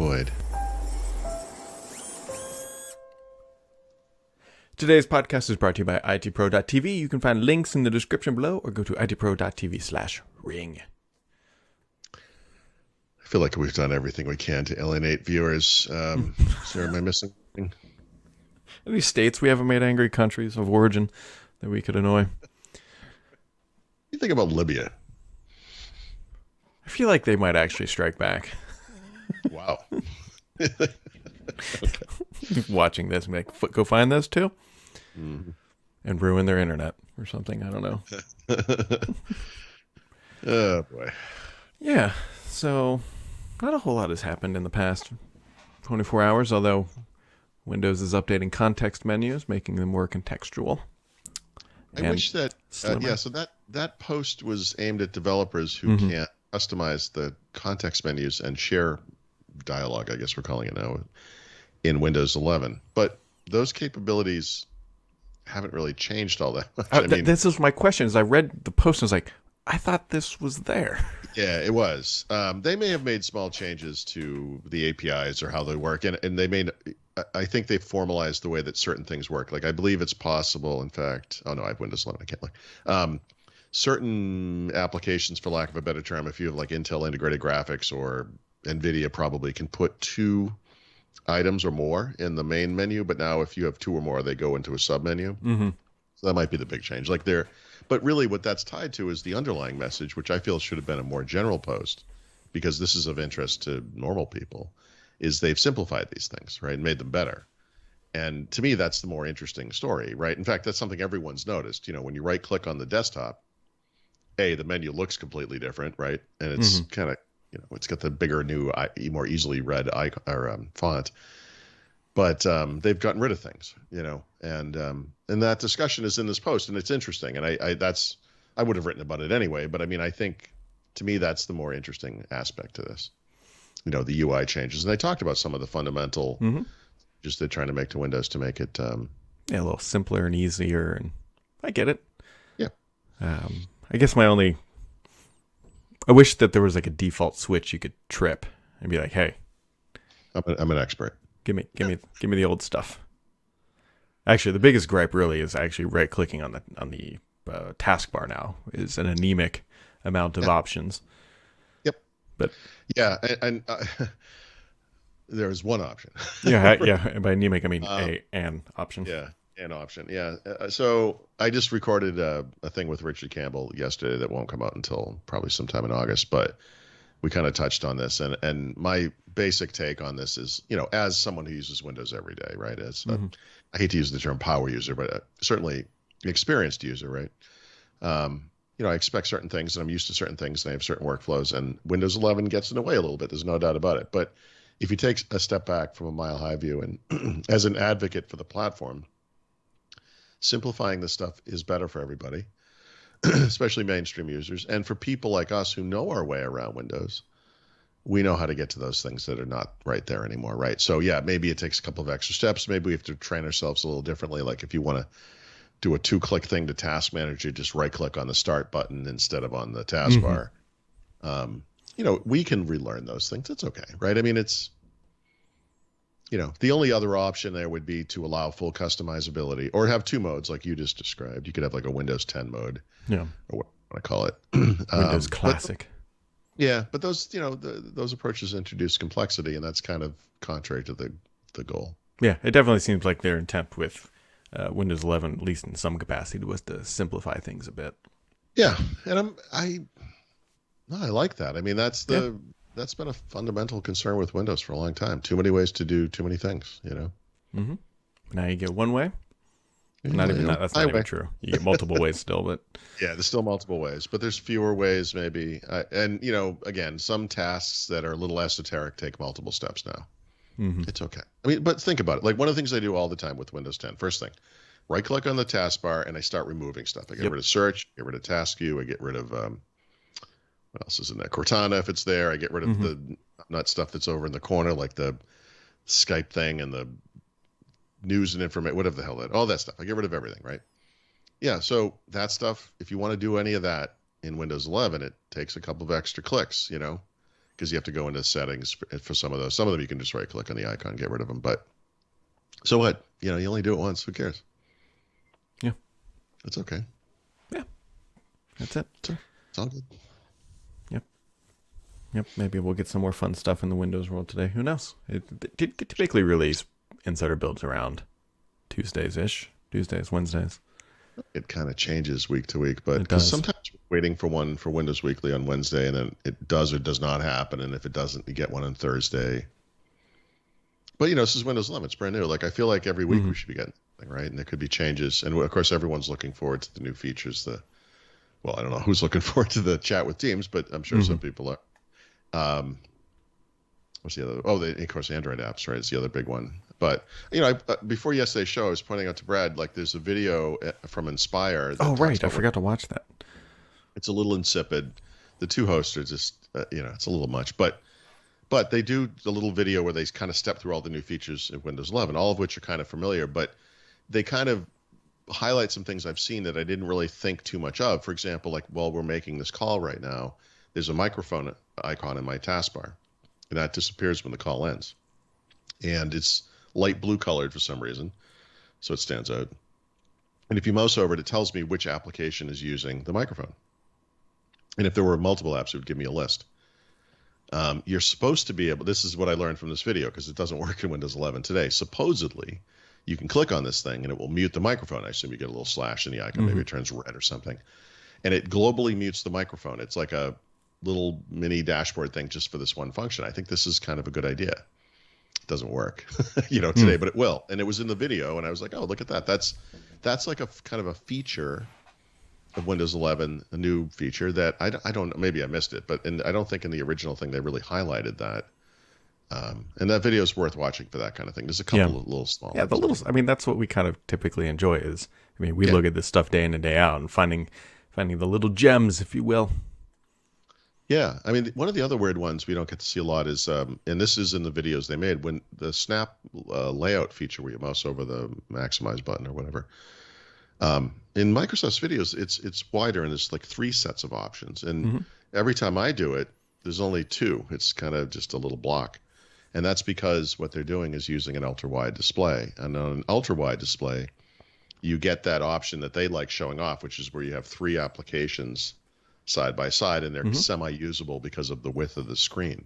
void. Today's podcast is brought to you by itpro.tv. You can find links in the description below or go to itpro.tv/ring. I feel like we've done everything we can to alienate viewers. Am I missing anything? Any states we haven't made angry, countries of origin that we could annoy? You think about Libya. I feel like they might actually strike back. Wow. Watching this, and be like, go find those too? Mm-hmm. And ruin their internet or something. I don't know. Oh, boy. Yeah, so not a whole lot has happened in the past 24 hours, although Windows is updating context menus, making them more contextual. I wish that, so that post was aimed at developers who can't customize the context menus and share dialogue, I guess we're calling it now, in Windows 11. But those capabilities haven't really changed all that much. This is my question. As I read the post, I was like, I thought this was there. Yeah, it was. They may have made small changes to the APIs or how they work, and I think they formalized the way that certain things work. Like, I believe it's possible, in fact, I have Windows 11, I can't look. Certain applications, for lack of a better term, if you have like Intel integrated graphics or NVIDIA, probably can put 2 items or more in the main menu, but now if you have 2 or more, they go into a submenu. Mm-hmm. So that might be the big change. But really what that's tied to is the underlying message, which I feel should have been a more general post, because this is of interest to normal people, is they've simplified these things, right, and made them better. And to me, that's the more interesting story, right? In fact, that's something everyone's noticed. When you right-click on the desktop, the menu looks completely different, right? And it's kind of, it's got the bigger, new, more easily read font. But they've gotten rid of things, and that discussion is in this post, and it's interesting. And I would have written about it anyway, but I think to me that's the more interesting aspect to this. The UI changes, and they talked about some of the fundamental, just they're trying to make to Windows to make it a little simpler and easier. And I get it. Yeah. I guess I wish that there was like a default switch you could trip and be like, "Hey, I'm an expert. Give me the old stuff." Actually, the biggest gripe really is actually right clicking on the taskbar now is an anemic amount of options. Yep. But yeah, and there is one option. yeah. And by anemic, I mean an option. Yeah. An option, yeah. So I just recorded a thing with Richard Campbell yesterday that won't come out until probably sometime in August, but we kind of touched on this. And my basic take on this is, as someone who uses Windows every day, right, I hate to use the term power user, but certainly an experienced user, right? I expect certain things, and I'm used to certain things, and I have certain workflows, and Windows 11 gets in the way a little bit. There's no doubt about it. But if you take a step back from a mile-high view and as an advocate for the platform, simplifying this stuff is better for everybody, especially mainstream users. And for people like us who know our way around Windows, we know how to get to those things that are not right there anymore, right? So yeah, maybe it takes a couple of extra steps. Maybe we have to train ourselves a little differently. Like if you want to do a 2-click thing to Task Manager, just right-click on the Start button instead of on the taskbar. We can relearn those things. It's okay, right? It's... the only other option there would be to allow full customizability or have 2 modes like you just described. You could have like a Windows 10 mode, or what I call it. Windows Classic. But those, those approaches introduce complexity, and that's kind of contrary to the goal. Yeah, it definitely seems like their intent with Windows 11, at least in some capacity, was to simplify things a bit. Yeah, and I like that. That's been a fundamental concern with Windows for a long time. Too many ways to do too many things, Mm-hmm. Now you get one way. That's not even true. You get multiple ways still, but yeah, there's still multiple ways, but there's fewer ways maybe. And again, some tasks that are a little esoteric take multiple steps now. Mm-hmm. It's okay. But think about it. Like one of the things I do all the time with Windows 10. First thing, right-click on the taskbar, and I start removing stuff. I get rid of search, get rid of task view, I get rid of what else is in there? Cortana, if it's there. I get rid of the nut stuff that's over in the corner, like the Skype thing and the news and information, whatever the hell all that stuff. I get rid of everything, right? Yeah, so that stuff, if you want to do any of that in Windows 11, it takes a couple of extra clicks, because because you have to go into settings for some of those. Some of them you can just right click on the icon, get rid of them. But so what? You only do it once. Who cares? Yeah. It's okay. Yeah. That's it. It's all good. Yep. Maybe we'll get some more fun stuff in the Windows world today. Who knows? It typically release insider builds around Tuesdays, Wednesdays. It kind of changes week to week, but It does. sometimes we're waiting for one for Windows Weekly on Wednesday, and then it does or does not happen. And if it doesn't, you get one on Thursday. But this is Windows 11; it's brand new. Like I feel like every week we should be getting something, right? And there could be changes, and of course everyone's looking forward to the new features. Well, I don't know who's looking forward to the chat with Teams, but I'm sure some people are. What's the other? Oh, of course, Android apps, right? It's the other big one. But before yesterday's show, I was pointing out to Brad, like there's a video from Inspire. Oh, right, I forgot to watch that. It's a little insipid. The two hosts are just, it's a little much. But they do the little video where they kind of step through all the new features in Windows 11, all of which are kind of familiar. But they kind of highlight some things I've seen that I didn't really think too much of. For example, like while we're making this call right now, there's a microphone icon in my taskbar, and that disappears when the call ends. And it's light blue colored for some reason, so it stands out. And if you mouse over it, it tells me which application is using the microphone. And if there were multiple apps, it would give me a list. You're supposed to be able, this is what I learned from this video, because it doesn't work in Windows 11 today. Supposedly, you can click on this thing, and it will mute the microphone. I assume you get a little slash in the icon. Maybe it turns red or something. And it globally mutes the microphone. It's like a little mini dashboard thing just for this one function. I think this is kind of a good idea. It doesn't work, today, but it will. And it was in the video, and I was like, oh, look at that. That's like a kind of a feature of Windows 11, a new feature that I don't know. Maybe I missed it, but I don't think in the original thing they really highlighted that. And that video is worth watching for that kind of thing. There's a couple of little small. Yeah, that's what we kind of typically enjoy we look at this stuff day in and day out and finding the little gems, if you will. Yeah, one of the other weird ones we don't get to see a lot is, and this is in the videos they made, when the snap layout feature where you mouse over the maximize button or whatever. In Microsoft's videos, it's wider, and there's like 3 sets of options. And every time I do it, there's only 2. It's kind of just a little block. And that's because what they're doing is using an ultra-wide display. And on an ultra-wide display, you get that option that they like showing off, which is where you have 3 applications side by side, and they're semi-usable because of the width of the screen.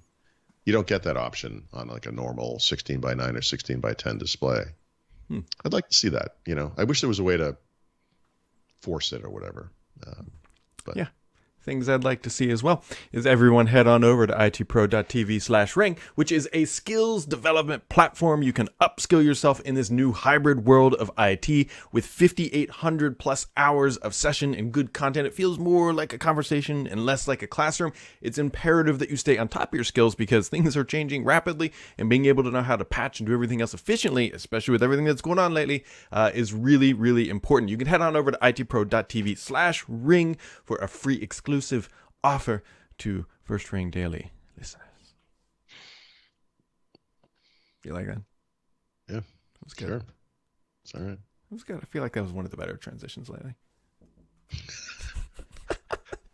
You don't get that option on like a normal 16 by 9 or 16 by 10 display. I'd like to see that. I wish there was a way to force it or whatever. But yeah. Things I'd like to see as well is everyone head on over to itpro.tv/ring, which is a skills development platform. You can upskill yourself in this new hybrid world of IT with 5,800 plus hours of session and good content. It feels more like a conversation and less like a classroom. It's imperative that you stay on top of your skills because things are changing rapidly, and being able to know how to patch and do everything else efficiently, especially with everything that's going on lately, is really, really important. You can head on over to itpro.tv/ring for a free exclusive offer to First Ring Daily listeners. You like that? Yeah, That was good. Sure. It's all right. It was good. I feel like that was one of the better transitions lately.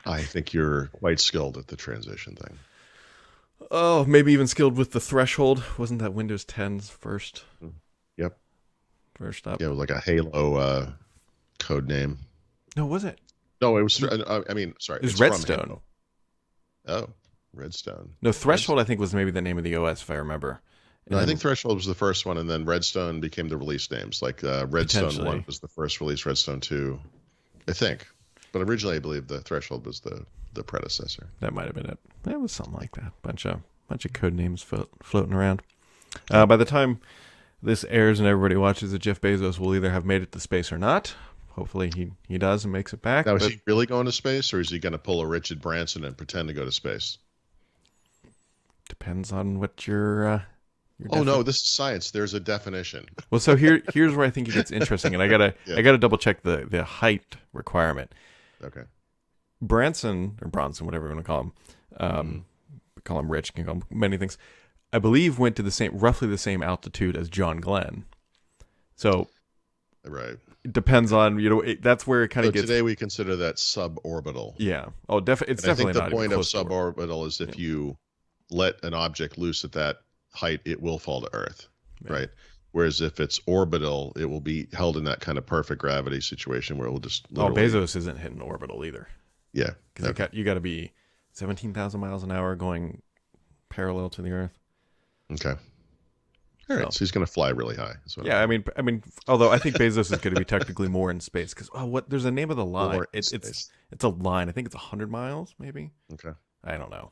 I think you're quite skilled at the transition thing. Oh, maybe even skilled with the threshold. Wasn't that Windows 10's first? Yep. First up. Yeah, it was like a Halo code name. No, was it? No, it was. Sorry. It was Redstone. Oh, Redstone. No, Threshold, I think, was maybe the name of the OS, if I remember. No, I think Threshold was the first one, and then Redstone became the release names. Like Redstone 1 was the first release, Redstone 2, I think. But originally, I believe the Threshold was the predecessor. That might have been it. It was something like that. Bunch of code names floating around. By the time this airs and everybody watches it, Jeff Bezos will either have made it to space or not. Hopefully he does and makes it back. Now, is he really going to space, or is he going to pull a Richard Branson and pretend to go to space? Depends on what your no, this is science. There's a definition. Well, so here's where I think it gets interesting, and I gotta double check the height requirement. Okay. Branson or Bronson, whatever you want to call him, call him Rich, can call him many things. I believe went to roughly the same altitude as John Glenn. So, right. It depends on that's where it kind of gets. Today we consider that suborbital. Yeah. Oh, it's definitely not. I think the point of suborbital is if you let an object loose at that height, it will fall to Earth, Yeah. right? Whereas if it's orbital, it will be held in that kind of perfect gravity situation where it will just literally. Bezos isn't hitting orbital either. Yeah. Because you got to be 17,000 miles an hour going parallel to the Earth. Okay. All right. So he's going to fly really high. Yeah, I mean, although I think Bezos is going to be technically more in space because there's a name of the line. More in It's a line. I think it's 100 miles, maybe. Okay. I don't know.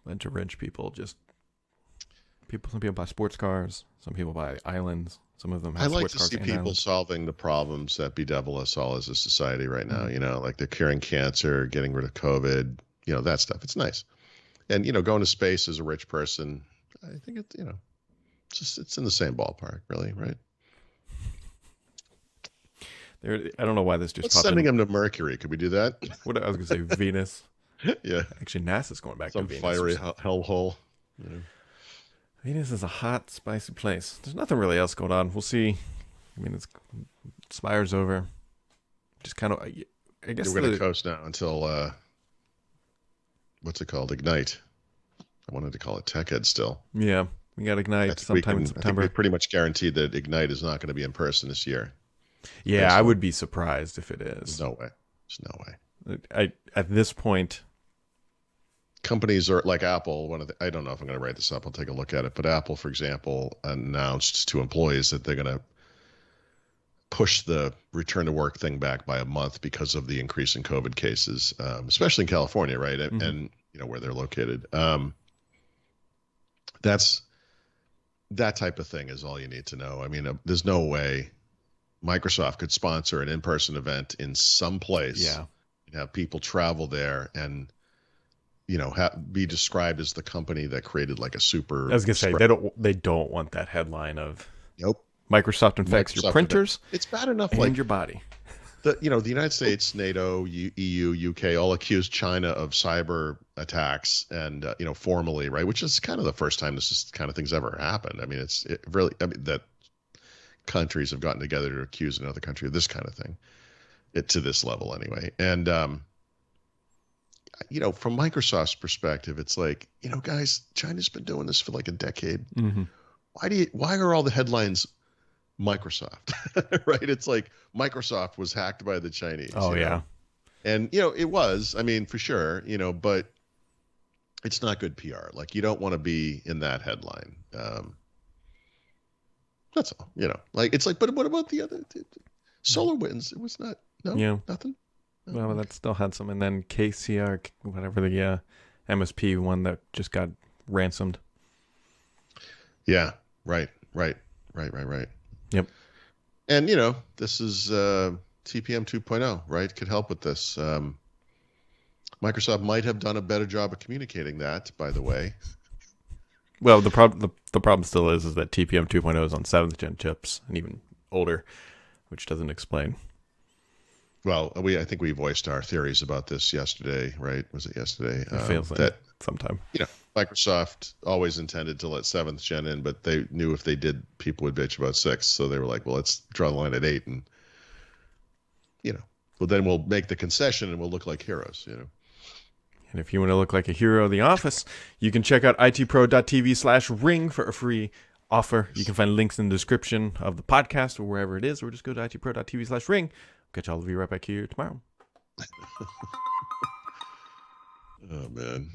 Bunch of rich people Some people buy sports cars. Some people buy islands. Some of them have I like sports to cars see and people islands. solving the problems that bedevil us all as a society right now. Like they're curing cancer, getting rid of COVID, that stuff. It's nice. And, going to space as a rich person, I think it's in the same ballpark, really, right? I don't know why this just What's popped sending in. them to Mercury? Could we do that? What I was going to say, Venus. Yeah. Actually, NASA's going back Some to Venus. fiery hellhole. Venus is a hot, spicy place. There's nothing really else going on. We'll see. I mean, Spire's over. Just kind of, I guess We're going to coast now until, what's it called? Ignite. I wanted to call it TechEd still. Yeah, we got Ignite sometime in September. I think we pretty much guaranteed that Ignite is not going to be in person this year. Yeah, I would be surprised if it is. No way. There's no way. At this point, companies are like Apple. I don't know if I'm going to write this up. I'll take a look at it. But Apple, for example, announced to employees that they're going to push the return to work thing back by a month because of the increase in COVID cases, especially in California, right? Mm-hmm. And where they're located. That's that type of thing is all you need to know. I mean, there's no way Microsoft could sponsor an in-person event in some place. Yeah. And have people travel there and be described as the company that created like a super. I was gonna say they don't want that headline of nope. Microsoft infects your printers. It's bad enough and like your body. The United States, NATO, EU, UK all accused China of cyber attacks and formally, right, which is kind of the first time this kind of thing's ever happened. I mean, that countries have gotten together to accuse another country of this kind of thing, to this level anyway. And from Microsoft's perspective, it's like, guys, China's been doing this for like a decade. Mm-hmm. Why are all the headlines Microsoft, right? It's like Microsoft was hacked by the Chinese. Oh, yeah. And, it was, I mean, for sure, but it's not good PR. Like, you don't want to be in that headline. That's all, like, it's like, but what about the other SolarWinds? It was not, nothing. No. Well, that still had some. And then KCR, whatever the MSP one that just got ransomed. Yeah, right. Yep. And, this is TPM 2.0, right? Could help with this. Microsoft might have done a better job of communicating that, by the way. Well, the problem still is that TPM 2.0 is on 7th gen chips and even older, which doesn't explain. Well, I think we voiced our theories about this yesterday, right? Was it yesterday? It feels like sometime. Microsoft always intended to let 7th gen in, but they knew if they did, people would bitch about 6. So they were like, well, let's draw the line at 8. And, well, then we'll make the concession and we'll look like heroes, And if you want to look like a hero of the office, you can check out itpro.tv/ring for a free offer. You can find links in the description of the podcast or wherever it is, or just go to itpro.tv/ring. Catch all of you right back here tomorrow. Oh, man.